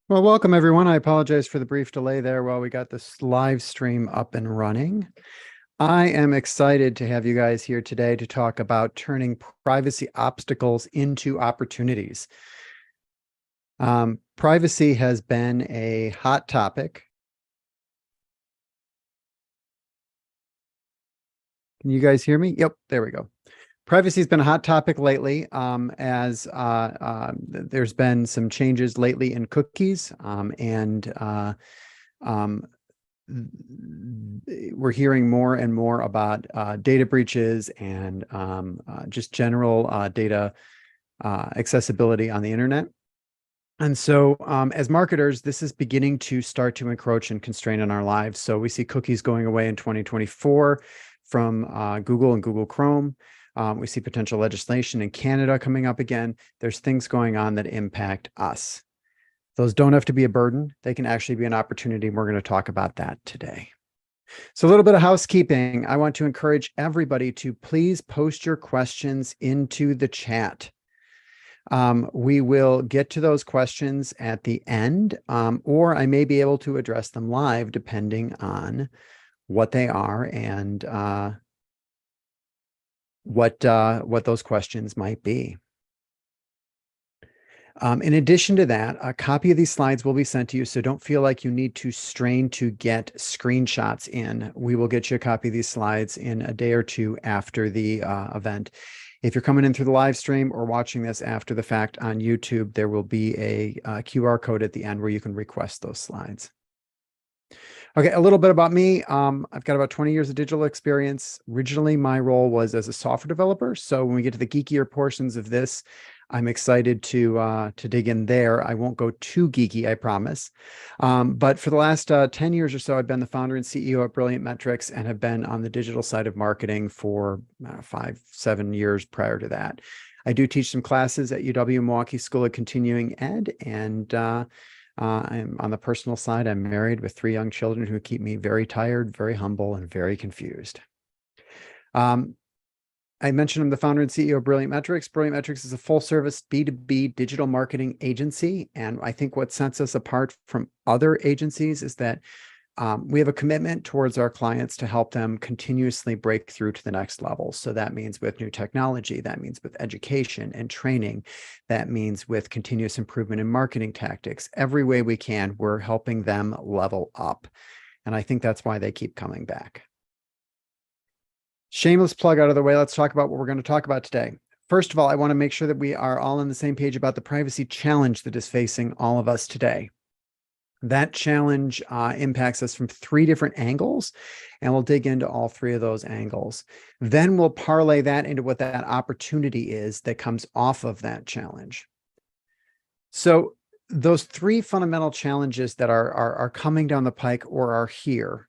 Well, welcome everyone. I apologize for the brief delay there while we got this live stream up and running. I am excited to have you guys here today to talk about turning privacy obstacles into opportunities. Privacy has been a hot topic. Can you guys hear me? Yep, there we go. Privacy has been a hot topic lately, as there's been some changes lately in cookies, and we're hearing more and more about data breaches and just general data accessibility on the internet. And so as marketers, this is beginning to start to encroach and constrain on our lives. So we see cookies going away in 2024 from Google and Google Chrome. We see potential legislation in Canada coming up again. There's things going on that impact us. Those don't have to be a burden. They can actually be an opportunity. And we're going to talk about that today. So a little bit of housekeeping. I want to encourage everybody to please post your questions into the chat. We will get to those questions at the end, or I may be able to address them live depending on what they are and what those questions might be. In addition to that, a copy of these slides will be sent to you, so don't feel like you need to strain to get screenshots in. We will get you a copy of these slides in a day or two after the event. If you're coming in through the live stream or watching this after the fact on YouTube, there will be a QR code at the end where you can request those slides. Okay, a little bit about me. I've got about 20 years of digital experience. Originally, my role was as a software developer. So when we get to the geekier portions of this, I'm excited to dig in there. I won't go too geeky, I promise. But for the last 10 years or so, I've been the founder and CEO at Brilliant Metrics and have been on the digital side of marketing for 5-7 years prior to that. I do teach some classes at UW-Milwaukee School of Continuing Ed, and I'm on the personal side. I'm married with 3 young children who keep me very tired, very humble, and very confused. I mentioned I'm the founder and CEO of Brilliant Metrics. Brilliant Metrics is a full-service B2B digital marketing agency. And I think what sets us apart from other agencies is that we have a commitment towards our clients to help them continuously break through to the next level. So that means with new technology, that means with education and training, that means with continuous improvement in marketing tactics. Every way we can, we're helping them level up. And I think that's why they keep coming back. Shameless plug out of the way. Let's talk about what we're going to talk about today. First of all, I want to make sure that we are all on the same page about the privacy challenge that is facing all of us today. That challenge impacts us from 3 different angles, and we'll dig into all 3 of those angles. Then we'll parlay that into what that opportunity is that comes off of that challenge. So those 3 fundamental challenges that are coming down the pike or are here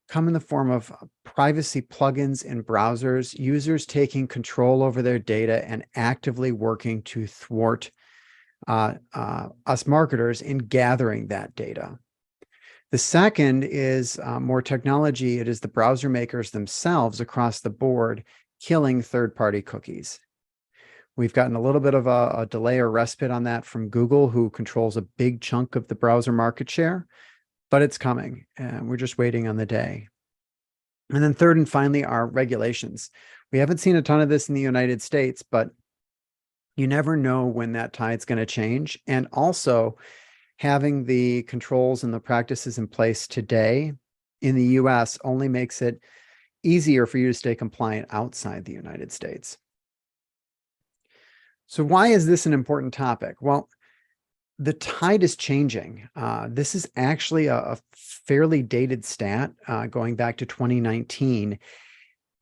come in the form of privacy plugins in browsers, users taking control over their data and actively working to thwart us marketers in gathering that data. The second is more technology. It is the browser makers themselves across the board killing third-party cookies. We've gotten a little bit of a delay or respite on that from Google, who controls a big chunk of the browser market share, but it's coming, and we're just waiting on the day. And then third and finally are regulations. We haven't seen a ton of this in the United States, but you never know when that tide's going to change. And also having the controls and the practices in place today in the US only makes it easier for you to stay compliant outside the United States. So why is this an important topic? Well, the tide is changing. This is actually a fairly dated stat going back to 2019.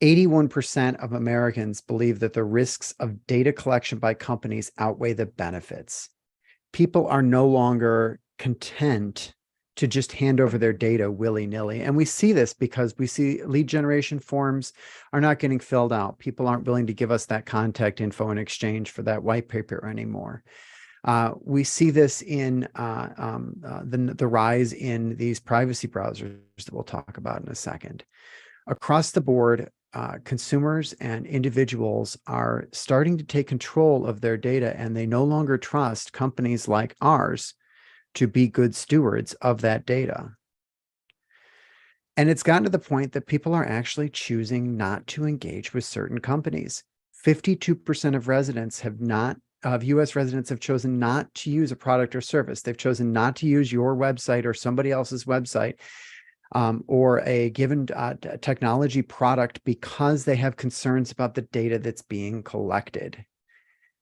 81% of Americans believe that the risks of data collection by companies outweigh the benefits. People are no longer content to just hand over their data willy-nilly. And we see this because we see lead generation forms are not getting filled out. People aren't willing to give us that contact info in exchange for that white paper anymore. We see this in the rise in these privacy browsers that we'll talk about in a second. Across the board, consumers and individuals are starting to take control of their data, and they no longer trust companies like ours to be good stewards of that data. And it's gotten to the point that people are actually choosing not to engage with certain companies. 52% of US residents have chosen not to use a product or service. They've chosen not to use your website or somebody else's website or a given technology product because they have concerns about the data that's being collected.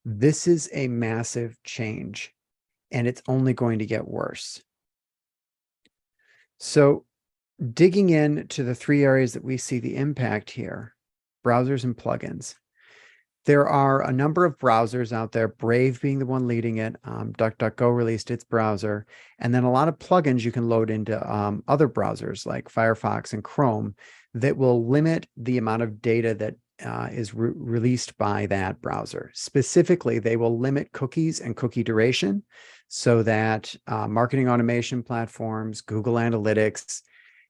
This is a massive change, and it's only going to get worse. So digging into the three areas that we see the impact here, browsers and plugins. There are a number of browsers out there, Brave being the one leading it. DuckDuckGo released its browser. And then a lot of plugins you can load into other browsers like Firefox and Chrome that will limit the amount of data that is released by that browser. Specifically, they will limit cookies and cookie duration so that marketing automation platforms, Google Analytics,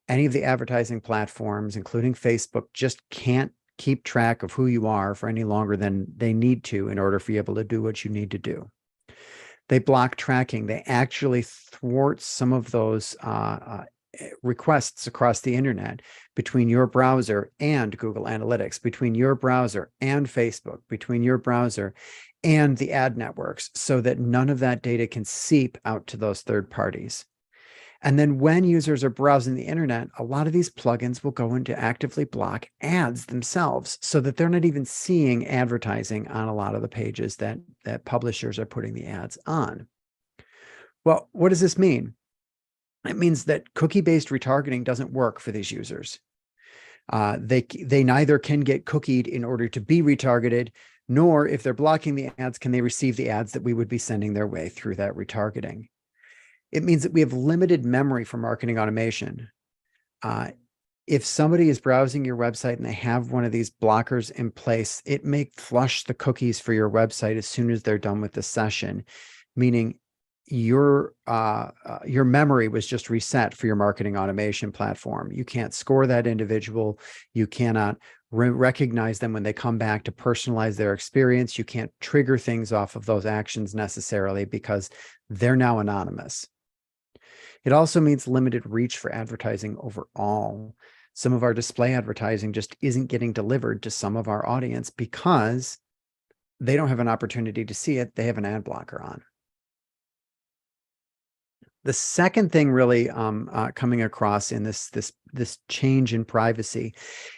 any of the advertising platforms, including Facebook, just can't keep track of who you are for any longer than they need to in order for you able to do what you need to do. They block tracking. They actually thwart some of those requests across the internet between your browser and Google Analytics, between your browser and Facebook, between your browser and the ad networks, so that none of that data can seep out to those third parties. And then when users are browsing the internet, a lot of these plugins will go in to actively block ads themselves so that they're not even seeing advertising on a lot of the pages that publishers are putting the ads on. Well, what does this mean? It means that cookie-based retargeting doesn't work for these users. They neither can get cookied in order to be retargeted, nor if they're blocking the ads, can they receive the ads that we would be sending their way through that retargeting. It means that we have limited memory for marketing automation. If somebody is browsing your website and they have one of these blockers in place, it may flush the cookies for your website as soon as they're done with the session, meaning your memory was just reset for your marketing automation platform. You can't score that individual. You cannot recognize them when they come back to personalize their experience. You can't trigger things off of those actions necessarily because they're now anonymous. It also means limited reach for advertising overall. Some of our display advertising just isn't getting delivered to some of our audience because they don't have an opportunity to see it. They have an ad blocker on. The second thing really coming across in this change in privacy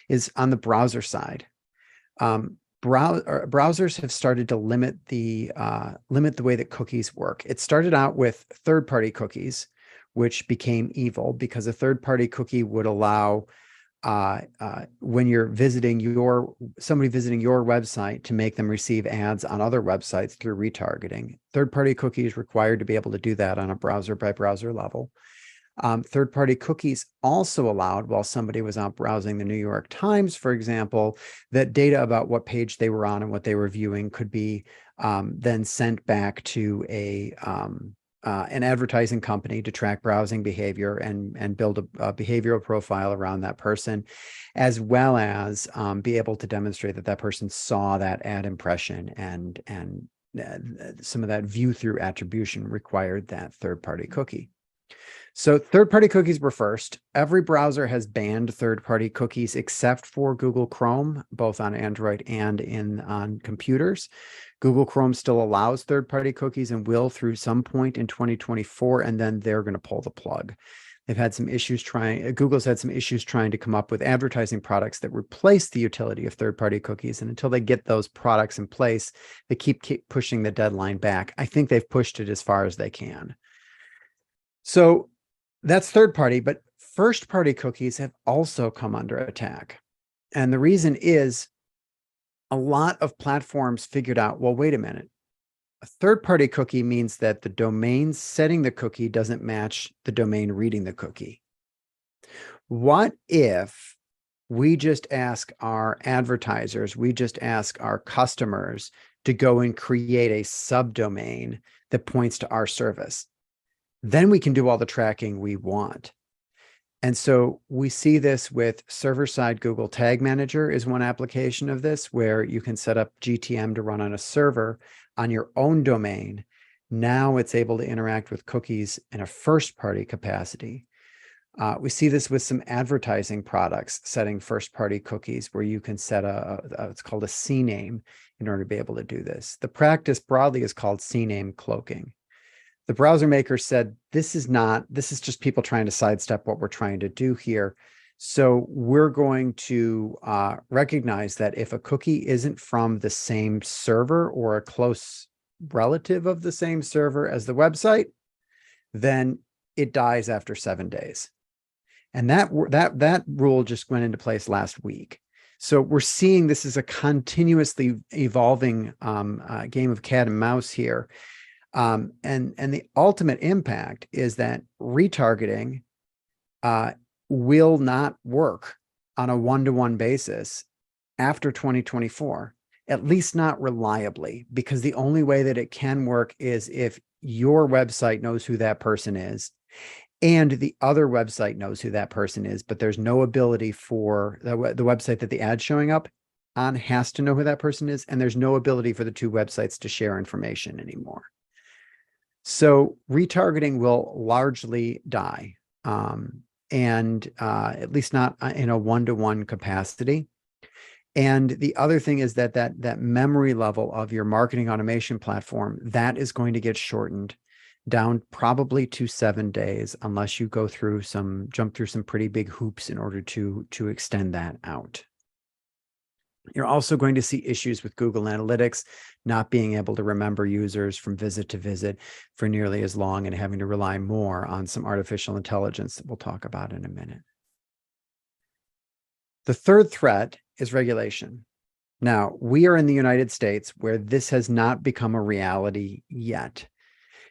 is on the browser side. Browsers have started to limit the way that cookies work. It started out with third-party cookies, which became evil because a third-party cookie would allow when you're somebody visiting your website to make them receive ads on other websites through retargeting. Third-party cookies required to be able to do that on a browser-by-browser level. Third-party cookies also allowed, while somebody was out browsing the New York Times, for example, that data about what page they were on and what they were viewing could be then sent back to an advertising company to track browsing behavior and build a behavioral profile around that person, as well as be able to demonstrate that that person saw that ad impression and some of that view-through attribution required that third-party cookie. So third-party cookies were first. Every browser has banned third-party cookies except for Google Chrome, both on Android and on computers. Google Chrome still allows third-party cookies and will through some point in 2024, and then they're going to pull the plug. They've had some issues Google's had some issues trying to come up with advertising products that replace the utility of third-party cookies. And until they get those products in place, they keep pushing the deadline back. I think they've pushed it as far as they can. So that's third party, but first party cookies have also come under attack. And the reason is a lot of platforms figured out, well, wait a minute. A third party cookie means that the domain setting the cookie doesn't match the domain reading the cookie. What if we just ask our advertisers, we just ask our customers to go and create a subdomain that points to our service? Then we can do all the tracking we want. And so we see this with server-side Google Tag Manager is one application of this, where you can set up GTM to run on a server on your own domain. Now it's able to interact with cookies in a first-party capacity. We see this with some advertising products setting first-party cookies where you can set it's called a CNAME in order to be able to do this. The practice broadly is called CNAME cloaking. The browser maker said, this is just people trying to sidestep what we're trying to do here. So we're going to recognize that if a cookie isn't from the same server or a close relative of the same server as the website, then it dies after 7 days. And that rule just went into place last week. So we're seeing this is a continuously evolving game of cat and mouse here. And the ultimate impact is that retargeting will not work on a one-to-one basis after 2024, at least not reliably, because the only way that it can work is if your website knows who that person is and the other website knows who that person is, but there's no ability for the website that the ad's showing up on has to know who that person is, and there's no ability for the two websites to share information anymore. So retargeting will largely die, and at least not in a one-to-one capacity. And the other thing is that memory level of your marketing automation platform, that is going to get shortened down probably to 7 days, unless you jump through some pretty big hoops in order to extend that out. You're also going to see issues with Google Analytics not being able to remember users from visit to visit for nearly as long and having to rely more on some artificial intelligence that we'll talk about in a minute. The third threat is regulation. Now, we are in the United States where this has not become a reality yet.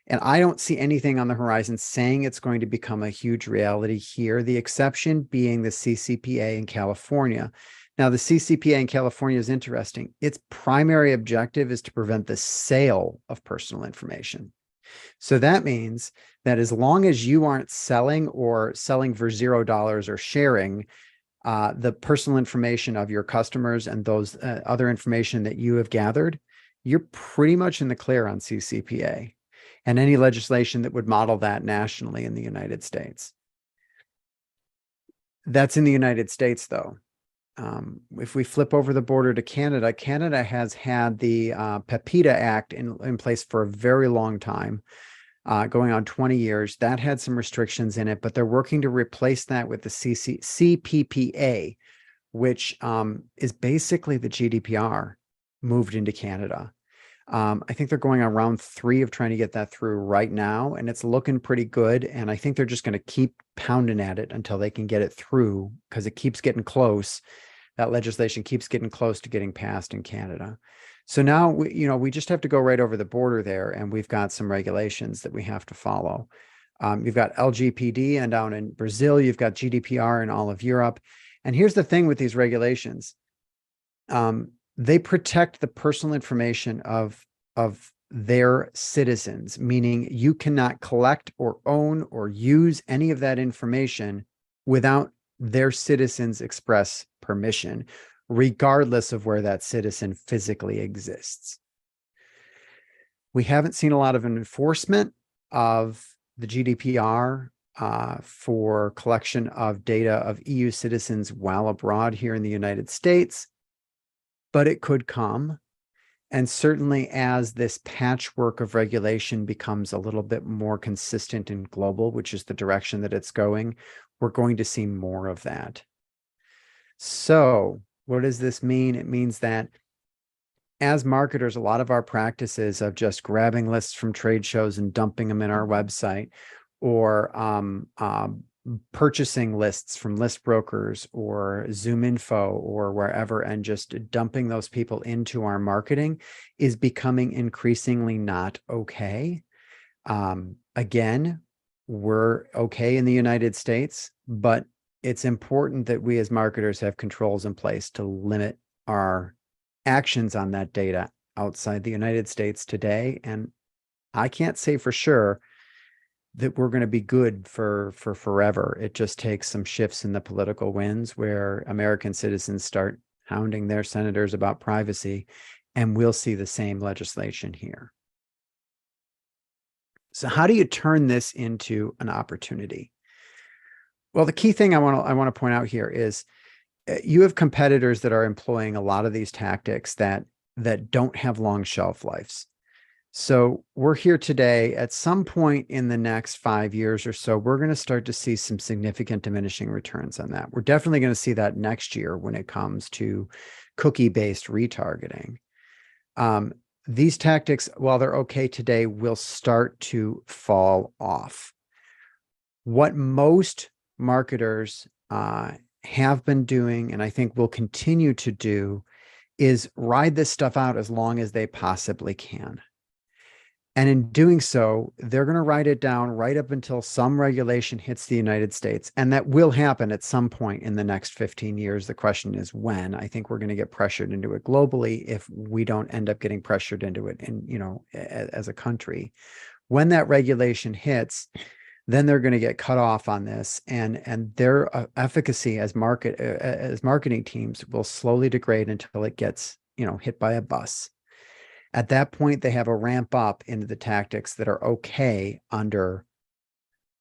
And I don't see anything on the horizon saying it's going to become a huge reality here, the exception being the CCPA in California. Now, the CCPA in California is interesting. Its primary objective is to prevent the sale of personal information. So that means that as long as you aren't selling for $0 or sharing the personal information of your customers and those other information that you have gathered, you're pretty much in the clear on CCPA and any legislation that would model that nationally in the United States. That's in the United States, though. If we flip over the border to Canada, Canada has had the PEPITA Act in place for a very long time, going on 20 years. That had some restrictions in it, but they're working to replace that with the CPPA, which is basically the GDPR moved into Canada. I think they're going on round 3 of trying to get that through right now, and it's looking pretty good. And I think they're just going to keep pounding at it until they can get it through, because it keeps getting close. That legislation keeps getting close to getting passed in Canada. So now we just have to go right over the border there, and we've got some regulations that we have to follow. You've got LGPD, and down in Brazil, you've got GDPR in all of Europe. And here's the thing with these regulations. They protect the personal information of their citizens, meaning you cannot collect or own or use any of that information without their citizens' express permission, regardless of where that citizen physically exists. We haven't seen a lot of enforcement of the GDPR for collection of data of EU citizens while abroad here in the United States, but it could come. And certainly as this patchwork of regulation becomes a little bit more consistent and global, which is the direction that it's going, we're going to see more of that. So what does this mean? It means that as marketers, a lot of our practices of just grabbing lists from trade shows and dumping them in our website, or purchasing lists from list brokers or ZoomInfo or wherever and just dumping those people into our marketing is becoming increasingly not okay. Again, we're okay in the United States, but it's important that we as marketers have controls in place to limit our actions on that data outside the United States today. And I can't say for sure that we're going to be good for forever. It just takes some shifts in the political winds where American citizens start hounding their senators about privacy, and we'll see the same legislation here. So how do you turn this into an opportunity? Well, the key thing I want to point out here is you have competitors that are employing a lot of these tactics that don't have long shelf lives. So we're here today. At some point in the next 5 years or so, we're going to start to see some significant diminishing returns on that. We're definitely going to see that next year when it comes to cookie-based retargeting. These tactics, while they're okay today, will start to fall off. What most marketers have been doing, and I think will continue to do, is ride this stuff out as long as they possibly can. And in doing so, they're going to write it down right up until some regulation hits the United States. And that will happen at some point in the next 15 years. The question is when. I think we're going to get pressured into it globally if we don't end up getting pressured into it as a country. When that regulation hits, then they're going to get cut off on this, and their efficacy as marketing teams will slowly degrade until it gets hit by a bus. At that point, they have a ramp up into the tactics that are okay under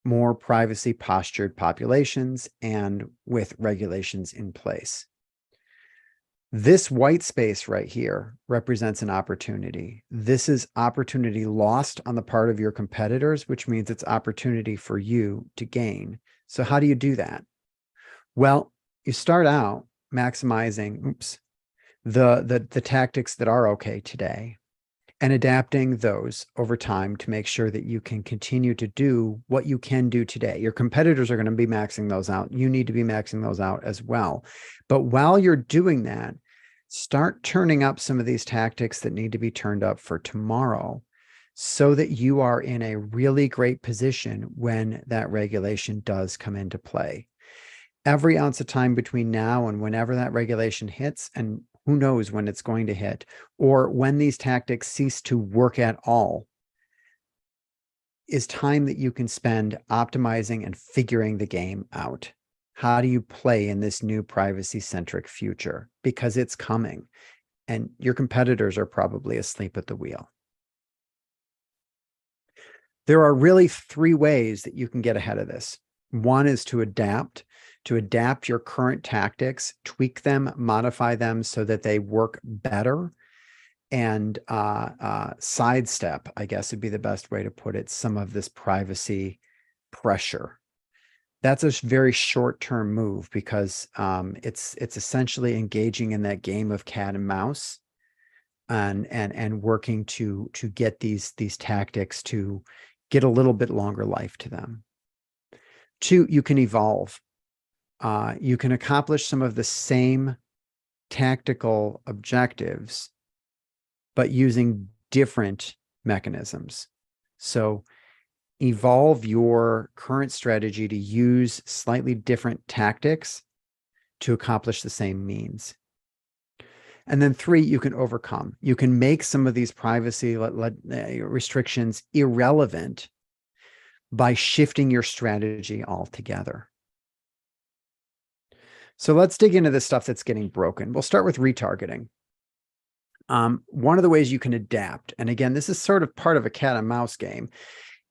more privacy postured populations and with regulations in place. This white space right here represents an opportunity. This is opportunity lost on the part of your competitors, which means it's opportunity for you to gain. So how do you do that? Well, you start out maximizing the tactics that are okay today, and adapting those over time to make sure that you can continue to do what you can do today. Your competitors are going to be maxing those out. You need to be maxing those out as well. But while you're doing that, start turning up some of these tactics that need to be turned up for tomorrow so that you are in a really great position when that regulation does come into play. Every ounce of time between now and whenever that regulation hits, and who knows when it's going to hit, or when these tactics cease to work at all, is time that you can spend optimizing and figuring the game out. How do you play in this new privacy-centric future? Because it's coming, and your competitors are probably asleep at the wheel. There are really three ways that you can get ahead of this. One is to adapt your current tactics, tweak them, modify them so that they work better, and sidestep, I guess would be the best way to put it, some of this privacy pressure. That's a very short-term move because it's essentially engaging in that game of cat and mouse, and working to get these tactics to get a little bit longer life to them. Two, you can evolve. You can accomplish some of the same tactical objectives, but using different mechanisms. So evolve your current strategy to use slightly different tactics to accomplish the same means. And then three, you can overcome. You can make some of these privacy restrictions irrelevant by shifting your strategy altogether. So let's dig into the stuff that's getting broken. We'll start with retargeting. One of the ways you can adapt, and again, this is sort of part of a cat and mouse game,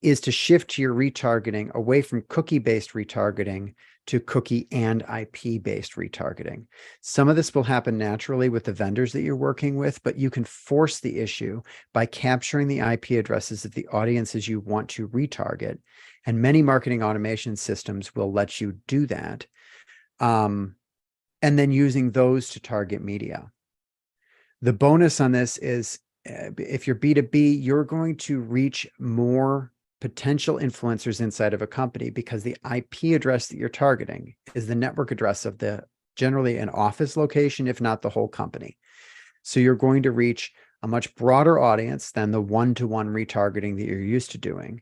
is to shift your retargeting away from cookie-based retargeting to cookie and IP-based retargeting. Some of this will happen naturally with the vendors that you're working with, but you can force the issue by capturing the IP addresses of the audiences you want to retarget. And many marketing automation systems will let you do that. And then using those to target media. The bonus on this is if you're B2B, you're going to reach more potential influencers inside of a company because the IP address that you're targeting is the network address of generally an office location, if not the whole company. So you're going to reach a much broader audience than the one-to-one retargeting that you're used to doing.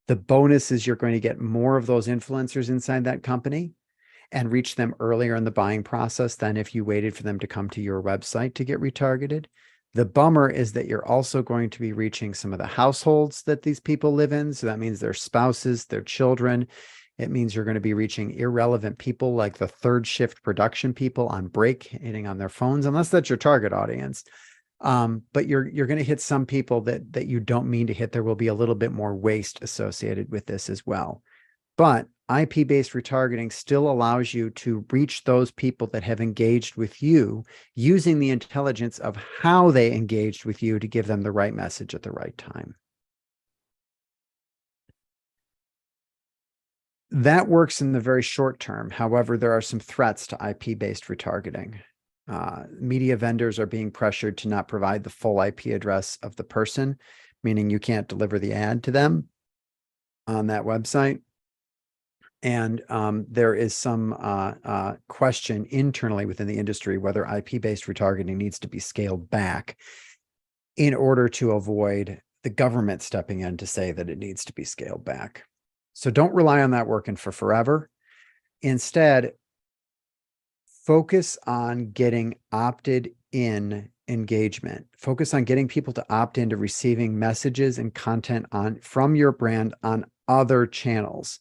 The bonus is you're going to get more of those influencers inside that company and reach them earlier in the buying process than if you waited for them to come to your website to get retargeted. The bummer is that you're also going to be reaching some of the households that these people live in. So that means their spouses, their children. It means you're going to be reaching irrelevant people like the third shift production people on break, hitting on their phones, unless that's your target audience. But you're going to hit some people that you don't mean to hit. There will be a little bit more waste associated with this as well. But IP-based retargeting still allows you to reach those people that have engaged with you using the intelligence of how they engaged with you to give them the right message at the right time. That works in the very short term. However, there are some threats to IP-based retargeting. Media vendors are being pressured to not provide the full IP address of the person, meaning you can't deliver the ad to them on that website. And there is some question internally within the industry whether IP-based retargeting needs to be scaled back in order to avoid the government stepping in to say that it needs to be scaled back. So don't rely on that working for forever. Instead, focus on getting opted in engagement. Focus on getting people to opt into receiving messages and content from your brand on other channels.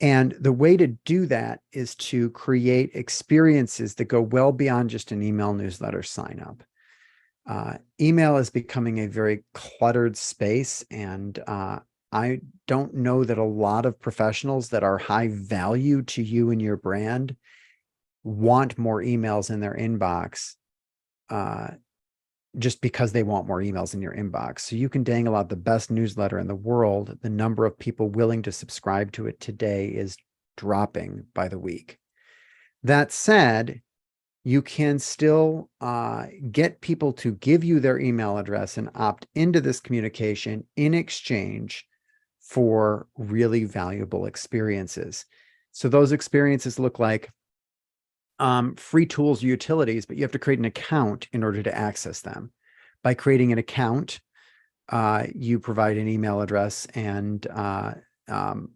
And the way to do that is to create experiences that go well beyond just an email newsletter sign up. Email is becoming a very cluttered space, and I don't know that a lot of professionals that are high value to you and your brand want more emails in their inbox just because they want more emails in your inbox. So you can dangle out the best newsletter in the world. The number of people willing to subscribe to it today is dropping by the week. That said, you can still get people to give you their email address and opt into this communication in exchange for really valuable experiences. So those experiences look like free tools or utilities, but you have to create an account in order to access them. By creating an account, you provide an email address and can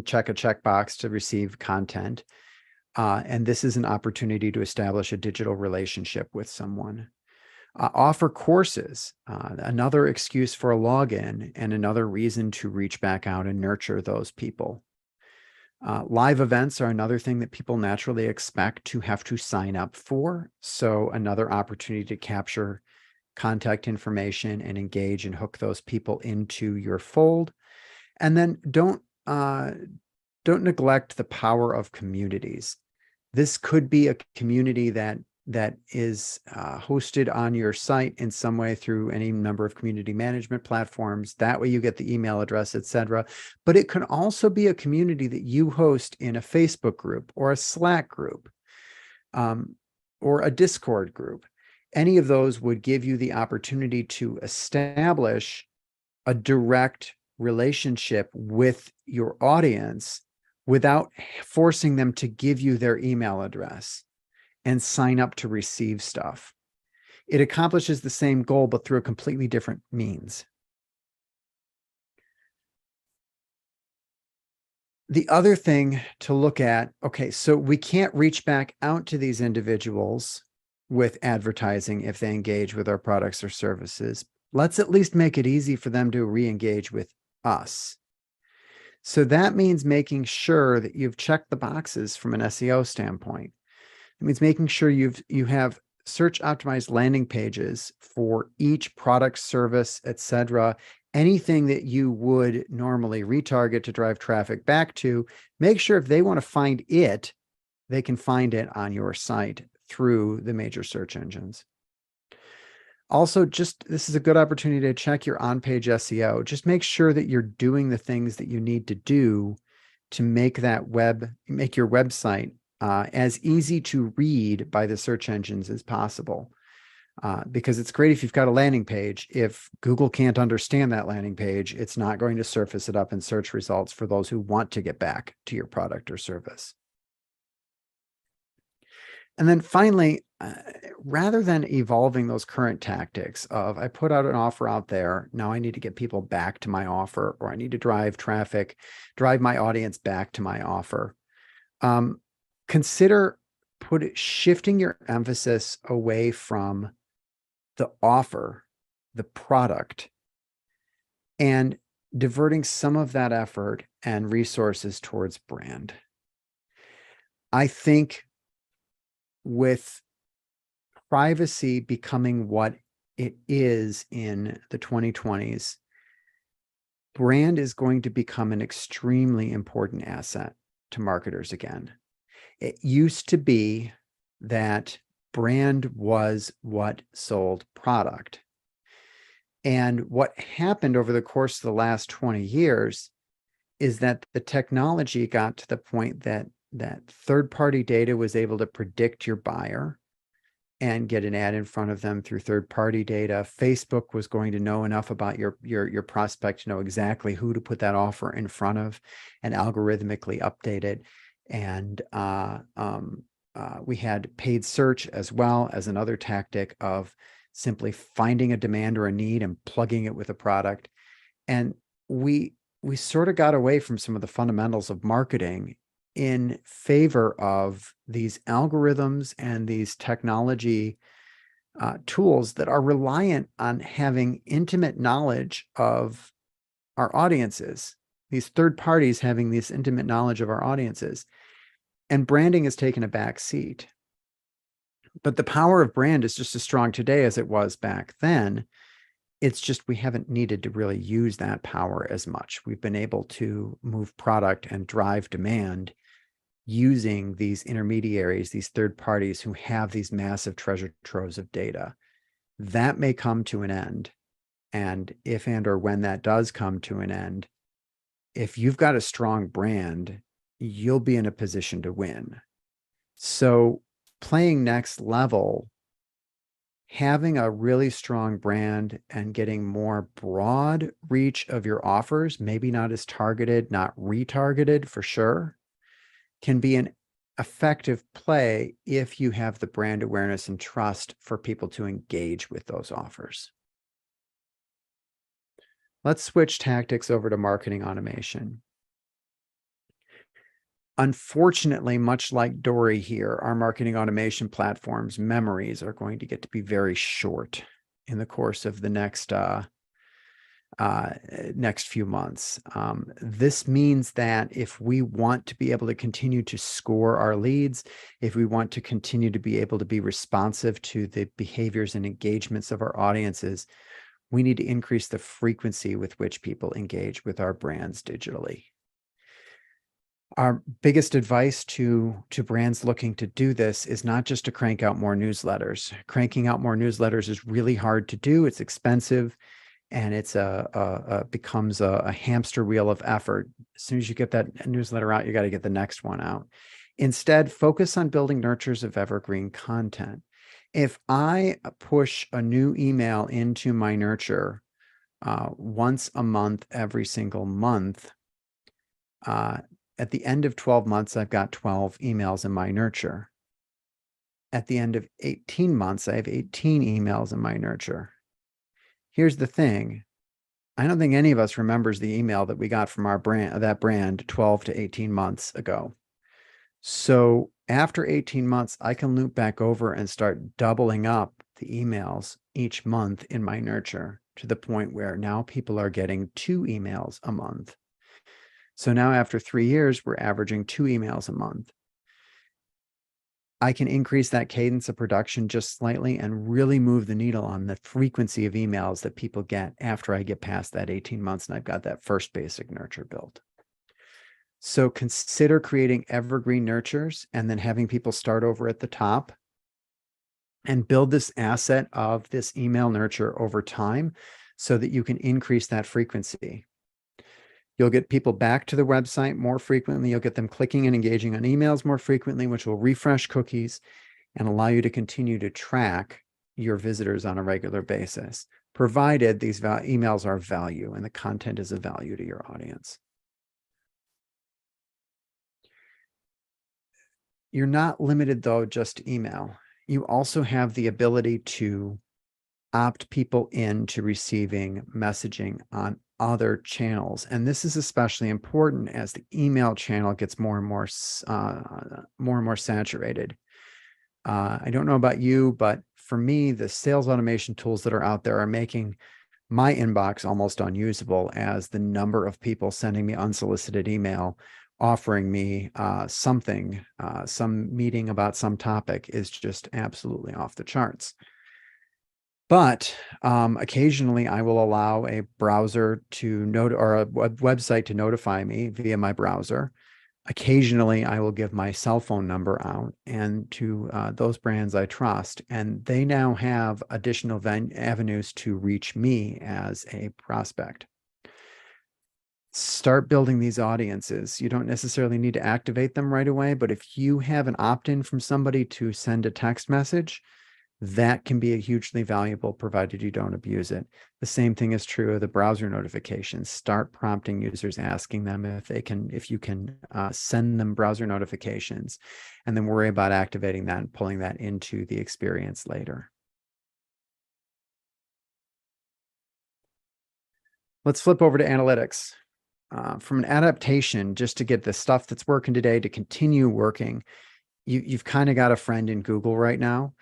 check a checkbox to receive content. And this is an opportunity to establish a digital relationship with someone. Offer courses, another excuse for a login and another reason to reach back out and nurture those people. Live events are another thing that people naturally expect to have to sign up for. So another opportunity to capture contact information and engage and hook those people into your fold. And then don't neglect the power of communities. This could be a community that is hosted on your site in some way through any number of community management platforms. That way you get the email address, etc. But it can also be a community that you host in a Facebook group or a Slack group or a Discord group. Any of those would give you the opportunity to establish a direct relationship with your audience without forcing them to give you their email address and sign up to receive stuff. It accomplishes the same goal, but through a completely different means. The other thing to look at, okay, so we can't reach back out to these individuals with advertising if they engage with our products or services. Let's at least make it easy for them to re-engage with us. So that means making sure that you've checked the boxes from an SEO standpoint. It means making sure you have search optimized landing pages for each product, service, etc. Anything that you would normally retarget to drive traffic back to, make sure if they want to find it, they can find it on your site through the major search engines. Also, this is a good opportunity to check your on-page SEO. Just make sure that you're doing the things that you need to do to make your website as easy to read by the search engines as possible. Because it's great if you've got a landing page. If Google can't understand that landing page, it's not going to surface it up in search results for those who want to get back to your product or service. And then finally, rather than evolving those current tactics of I put out an offer out there, now I need to get people back to my offer, or I need to drive my audience back to my offer. Consider shifting your emphasis away from the offer, the product, and diverting some of that effort and resources towards brand. I think with privacy becoming what it is in the 2020s, brand is going to become an extremely important asset to marketers again. It used to be that brand was what sold product. And what happened over the course of the last 20 years is that the technology got to the point that third-party data was able to predict your buyer and get an ad in front of them through third-party data. Facebook was going to know enough about your prospect to know exactly who to put that offer in front of and algorithmically update it. And we had paid search as well as another tactic of simply finding a demand or a need and plugging it with a product. And we sort of got away from some of the fundamentals of marketing in favor of these algorithms and these technology tools that are reliant on having intimate knowledge of our audiences, these third parties having this intimate knowledge of our audiences. And branding has taken a back seat. But the power of brand is just as strong today as it was back then. It's just we haven't needed to really use that power as much. We've been able to move product and drive demand using these intermediaries, these third parties who have these massive treasure troves of data. That may come to an end. And if and or when that does come to an end, if you've got a strong brand, you'll be in a position to win. So playing next level, having a really strong brand and getting more broad reach of your offers, maybe not as targeted, not retargeted for sure, can be an effective play if you have the brand awareness and trust for people to engage with those offers. Let's switch tactics over to marketing automation. Unfortunately, much like Dory here, our marketing automation platforms' memories are going to get to be very short in the course of the next few months. This means that if we want to be able to continue to score our leads, if we want to continue to be able to be responsive to the behaviors and engagements of our audiences, we need to increase the frequency with which people engage with our brands digitally. Our biggest advice to brands looking to do this is not just to crank out more newsletters. Cranking out more newsletters is really hard to do. It's expensive, and it's becomes a hamster wheel of effort. As soon as you get that newsletter out, you got to get the next one out. Instead, focus on building nurtures of evergreen content. If I push a new email into my nurture once a month, every single month, at the end of 12 months, I've got 12 emails in my nurture. At the end of 18 months, I have 18 emails in my nurture. Here's the thing. I don't think any of us remembers the email that we got from that brand 12 to 18 months ago. So after 18 months, I can loop back over and start doubling up the emails each month in my nurture to the point where now people are getting 2 emails a month. So now after 3 years, we're averaging 2 emails a month. I can increase that cadence of production just slightly and really move the needle on the frequency of emails that people get after I get past that 18 months and I've got that first basic nurture built. So consider creating evergreen nurtures and then having people start over at the top and build this asset of this email nurture over time so that you can increase that frequency. You'll get people back to the website more frequently. You'll get them clicking and engaging on emails more frequently, which will refresh cookies and allow you to continue to track your visitors on a regular basis, provided these emails are of value and the content is of value to your audience. You're not limited, though, just to email. You also have the ability to opt people into receiving messaging on other channels. And this is especially important as the email channel gets more and more saturated. I don't know about you, but for me, the sales automation tools that are out there are making my inbox almost unusable as the number of people sending me unsolicited email offering me something, some meeting about some topic is just absolutely off the charts. But occasionally I will allow a browser to or a website to notify me via my browser. Occasionally I will give my cell phone number out and to those brands I trust, and they now have additional avenues to reach me as a prospect. Start building these audiences. You don't necessarily need to activate them right away, but if you have an opt-in from somebody to send a text message, that can be a hugely valuable, provided you don't abuse it. The same thing is true of the browser notifications. Start prompting users, asking them if you can send them browser notifications, and then worry about activating that and pulling that into the experience later. Let's flip over to analytics. From an adaptation, just to get the stuff that's working today to continue working, you've kind of got a friend in Google right now.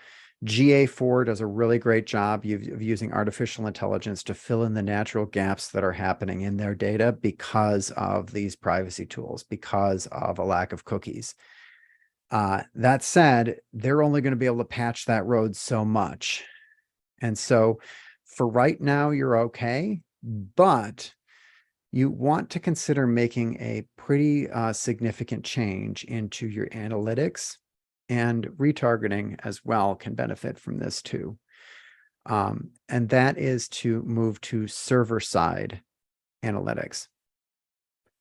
GA4 does a really great job of using artificial intelligence to fill in the natural gaps that are happening in their data because of these privacy tools, because of a lack of cookies. That said, they're only going to be able to patch that road so much. And so for right now, you're okay, but you want to consider making a pretty significant change into your analytics, and retargeting as well can benefit from this too. And that is to move to server-side analytics.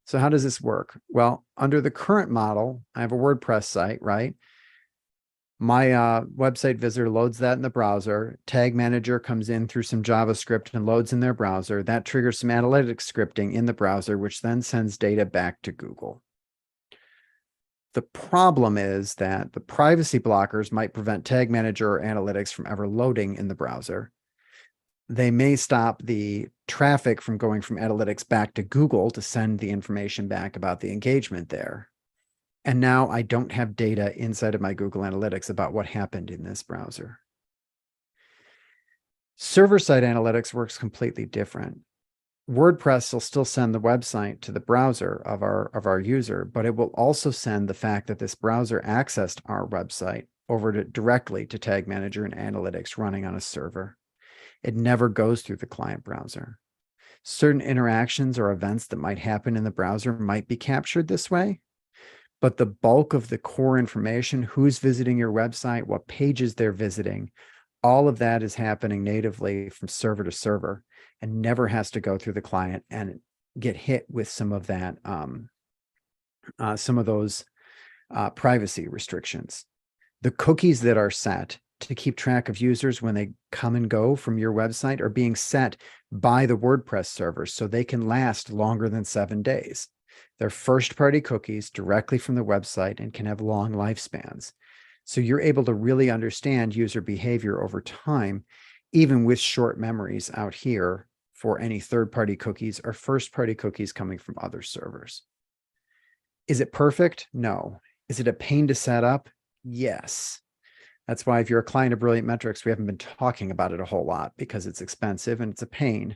So how does this work? Well, under the current model, I have a WordPress site, right? My website visitor loads that in the browser. Tag Manager comes in through some JavaScript and loads in their browser. That triggers some analytics scripting in the browser, which then sends data back to Google. The problem is that the privacy blockers might prevent Tag Manager or analytics from ever loading in the browser. They may stop the traffic from going from analytics back to Google to send the information back about the engagement there. And now I don't have data inside of my Google Analytics about what happened in this browser. Server-side analytics works completely different. WordPress will still send the website to the browser of our user, but it will also send the fact that this browser accessed our website over directly to Tag Manager and Analytics running on a server. It never goes through the client browser. Certain interactions or events that might happen in the browser might be captured this way, but the bulk of the core information, who's visiting your website, what pages they're visiting, all of that is happening natively from server to server and never has to go through the client and get hit with some of that, some of those privacy restrictions. The cookies that are set to keep track of users when they come and go from your website are being set by the WordPress servers so they can last longer than 7 days. They're first-party cookies directly from the website and can have long lifespans. So you're able to really understand user behavior over time, even with short memories out here for any third-party cookies or first-party cookies coming from other servers. Is it perfect? No. Is it a pain to set up? Yes. That's why if you're a client of Brilliant Metrics, we haven't been talking about it a whole lot because it's expensive and it's a pain.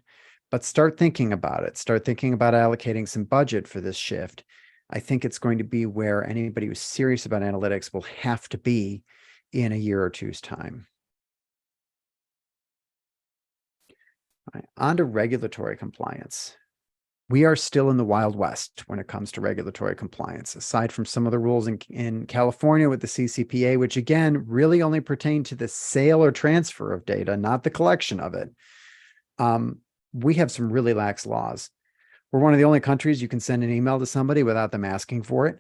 But start thinking about it. Start thinking about allocating some budget for this shift. I think it's going to be where anybody who's serious about analytics will have to be in a year or two's time. All right, on to regulatory compliance. We are still in the Wild West when it comes to regulatory compliance, aside from some of the rules in California with the CCPA, which again, really only pertain to the sale or transfer of data, not the collection of it. We have some really lax laws. We're one of the only countries you can send an email to somebody without them asking for it.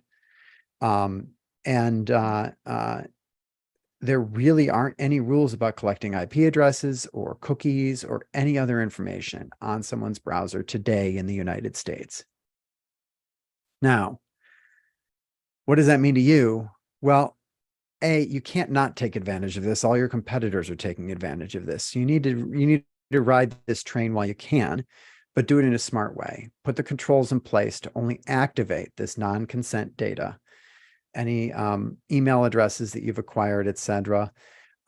There really aren't any rules about collecting IP addresses or cookies or any other information on someone's browser today in the United States. Now, what does that mean to you? Well, you can't not take advantage of this. All your competitors are taking advantage of this. You need to ride this train while you can, but do it in a smart way. Put the controls in place to only activate this non-consent data. Any email addresses that you've acquired, etc.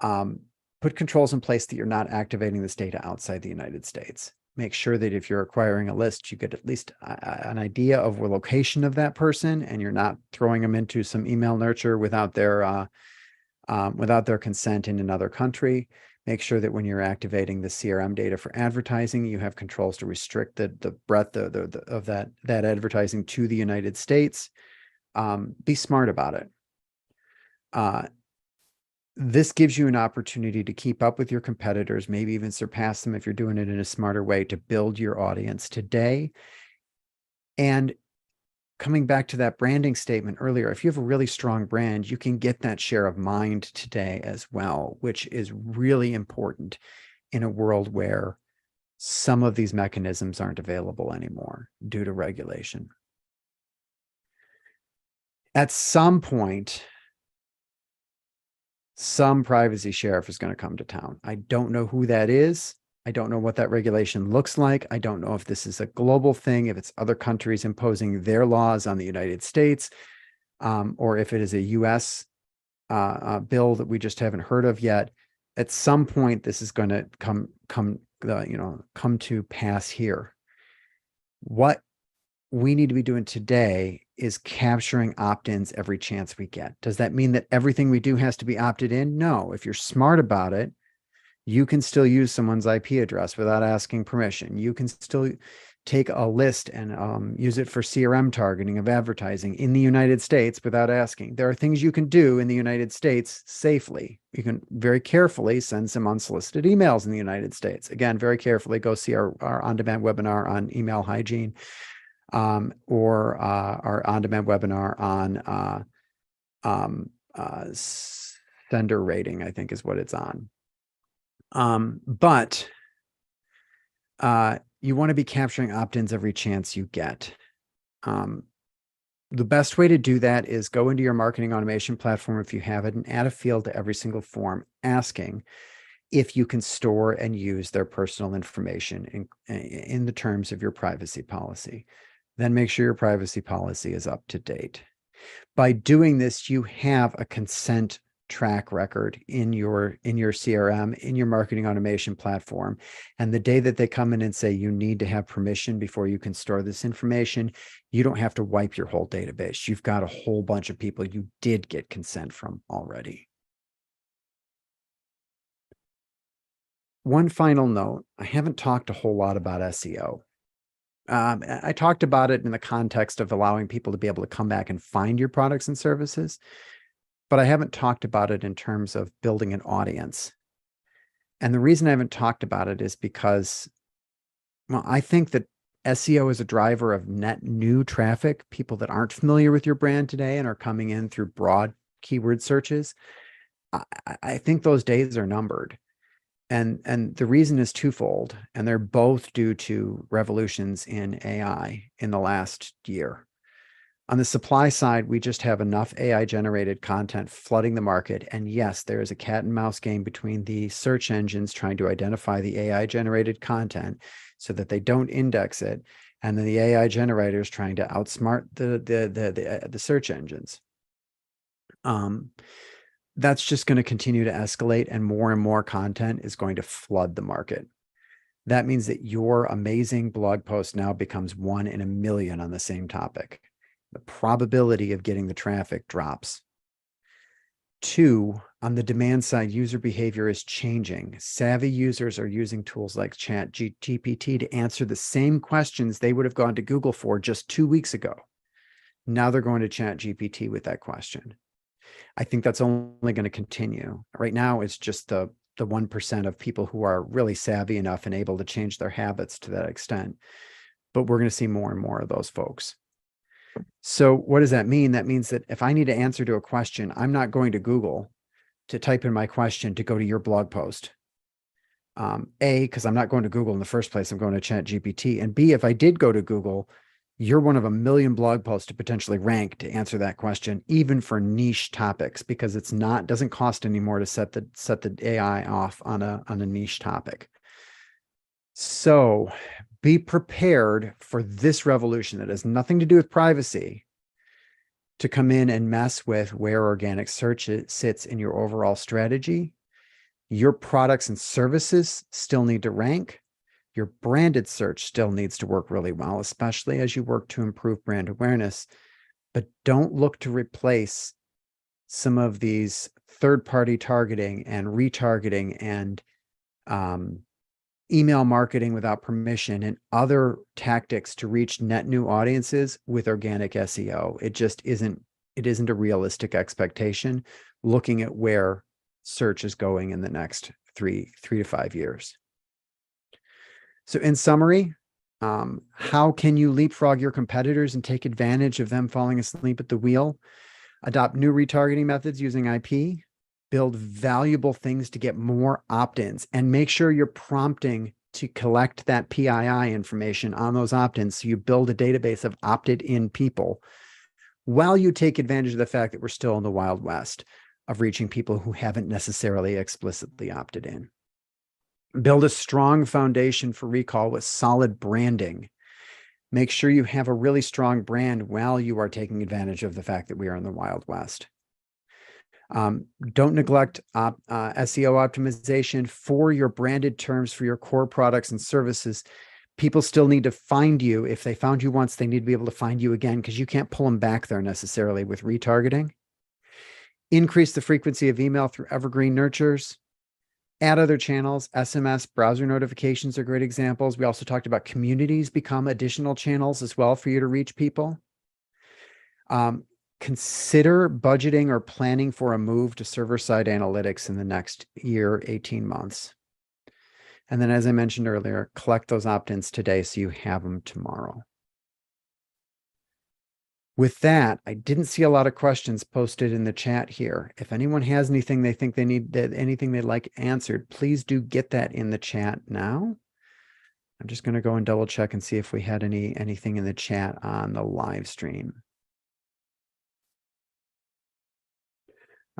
Put controls in place that you're not activating this data outside the United States. make sure that if you're acquiring a list, you get at least an idea of the location of that person, and you're not throwing them into some email nurture without their consent in another country. Make sure that when you're activating the CRM data for advertising, you have controls to restrict the breadth of that advertising to the United States. Be smart about it. This gives you an opportunity to keep up with your competitors, maybe even surpass them if you're doing it in a smarter way, to build your audience today. And coming back to that branding statement earlier, if you have a really strong brand, you can get that share of mind today as well, which is really important in a world where some of these mechanisms aren't available anymore due to regulation. At some point, some privacy sheriff is going to come to town. I don't know who that is. I don't know what that regulation looks like. I don't know if this is a global thing, if it's other countries imposing their laws on the United States, or if it is a US bill that we just haven't heard of yet. At some point, this is going to come to pass here. What we need to be doing today is capturing opt-ins every chance we get. Does that mean that everything we do has to be opted in? No. If you're smart about it, you can still use someone's IP address without asking permission. You can still take a list and use it for CRM targeting of advertising in the United States without asking. There are things you can do in the United States safely. You can very carefully send some unsolicited emails in the United States. Again, very carefully go see our on-demand webinar on email hygiene, or our on-demand webinar on sender rating, I think is what it's on. But you want to be capturing opt-ins every chance you get. The best way to do that is go into your marketing automation platform if you have it, and add a field to every single form asking if you can store and use their personal information in the terms of your privacy policy. Then make sure your privacy policy is up to date. By doing this, you have a consent track record in your CRM, in your marketing automation platform. And the day that they come in and say you need to have permission before you can store this information, you don't have to wipe your whole database. You've got a whole bunch of people you did get consent from already. One final note, I haven't talked a whole lot about SEO. I talked about it in the context of allowing people to be able to come back and find your products and services, but I haven't talked about it in terms of building an audience. And the reason I haven't talked about it is because, well, I think that SEO is a driver of net new traffic, people that aren't familiar with your brand today and are coming in through broad keyword searches. I think those days are numbered. And the reason is twofold, and they're both due to revolutions in AI in the last year. On the supply side, we just have enough AI-generated content flooding the market. And yes, there is a cat and mouse game between the search engines trying to identify the AI-generated content so that they don't index it, and then the AI generators trying to outsmart the search engines. That's just going to continue to escalate, and more content is going to flood the market. That means that your amazing blog post now becomes 1 in a million on the same topic. The probability of getting the traffic drops. 2, on the demand side, user behavior is changing. Savvy users are using tools like ChatGPT to answer the same questions they would have gone to Google for just 2 weeks ago. Now they're going to ChatGPT with that question. I think that's only going to continue. Right now, it's just the 1% of people who are really savvy enough and able to change their habits to that extent. But we're going to see more and more of those folks. So what does that mean? That means that if I need to answer to a question, I'm not going to Google to type in my question to go to your blog post. A, because I'm not going to Google in the first place, I'm going to ChatGPT. And B, if I did go to Google, you're one of a million blog posts to potentially rank to answer that question, even for niche topics, because it's not, doesn't cost anymore to set the AI off on a niche topic. So be prepared for this revolution that has nothing to do with privacy to come in and mess with where organic search sits in your overall strategy. Your products and services still need to rank, Your branded search still needs to work really well, especially as you work to improve brand awareness, but don't look to replace some of these third-party targeting and retargeting and email marketing without permission and other tactics to reach net new audiences with organic SEO. It isn't a realistic expectation looking at where search is going in the next three to 5 years. So in summary, how can you leapfrog your competitors and take advantage of them falling asleep at the wheel? Adopt new retargeting methods using IP, build valuable things to get more opt-ins, and make sure you're prompting to collect that PII information on those opt-ins so you build a database of opted-in people while you take advantage of the fact that we're still in the Wild West of reaching people who haven't necessarily explicitly opted in. Build a strong foundation for recall with solid branding. Make sure you have a really strong brand while you are taking advantage of the fact that we are in the Wild West. Don't neglect SEO optimization for your branded terms for your core products and services. People still need to find you. If they found you once, they need to be able to find you again because you can't pull them back there necessarily with retargeting. Increase the frequency of email through evergreen nurtures. Add other channels. SMS, browser notifications are great examples. We also talked about communities become additional channels as well for you to reach people. Consider budgeting or planning for a move to server-side analytics in the next year, 18 months. And then, as I mentioned earlier, collect those opt-ins today so you have them tomorrow. With that, I didn't see a lot of questions posted in the chat here. If anyone has anything they think they need, anything they'd like answered, please do get that in the chat now. I'm just going to go and double check and see if we had anything in the chat on the live stream.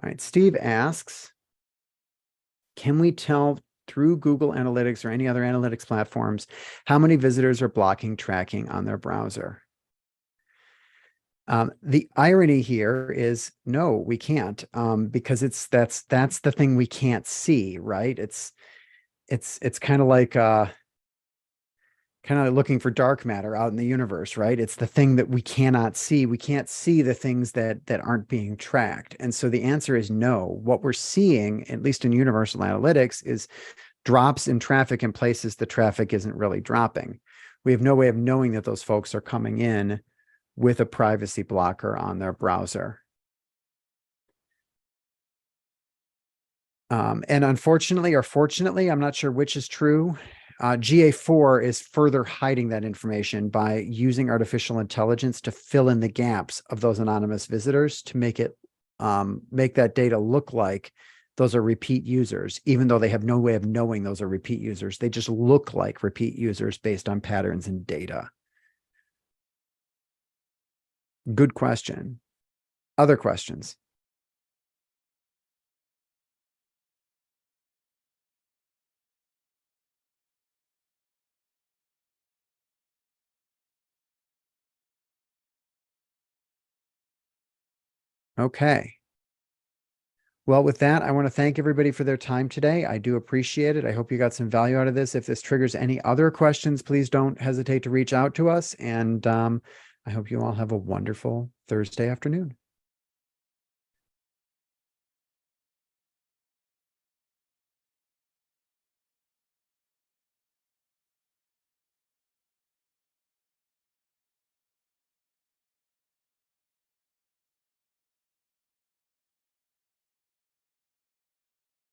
All right, Steve asks, can we tell through Google Analytics or any other analytics platforms how many visitors are blocking tracking on their browser? The irony here is no, we can't, because that's the thing we can't see, right? It's kind of like looking for dark matter out in the universe, right? It's the thing that we cannot see. We can't see the things that aren't being tracked. And so the answer is no. What we're seeing, at least in universal analytics, is drops in traffic in places the traffic isn't really dropping. We have no way of knowing that those folks are coming in with a privacy blocker on their browser. And unfortunately or fortunately, I'm not sure which is true, GA4 is further hiding that information by using artificial intelligence to fill in the gaps of those anonymous visitors to make it make that data look like those are repeat users, even though they have no way of knowing those are repeat users. They just look like repeat users based on patterns and data. Good question. Other questions? Okay. Well, with that, I want to thank everybody for their time today. I do appreciate it. I hope you got some value out of this. If this triggers any other questions, please don't hesitate to reach out to us. And I hope you all have a wonderful Thursday afternoon.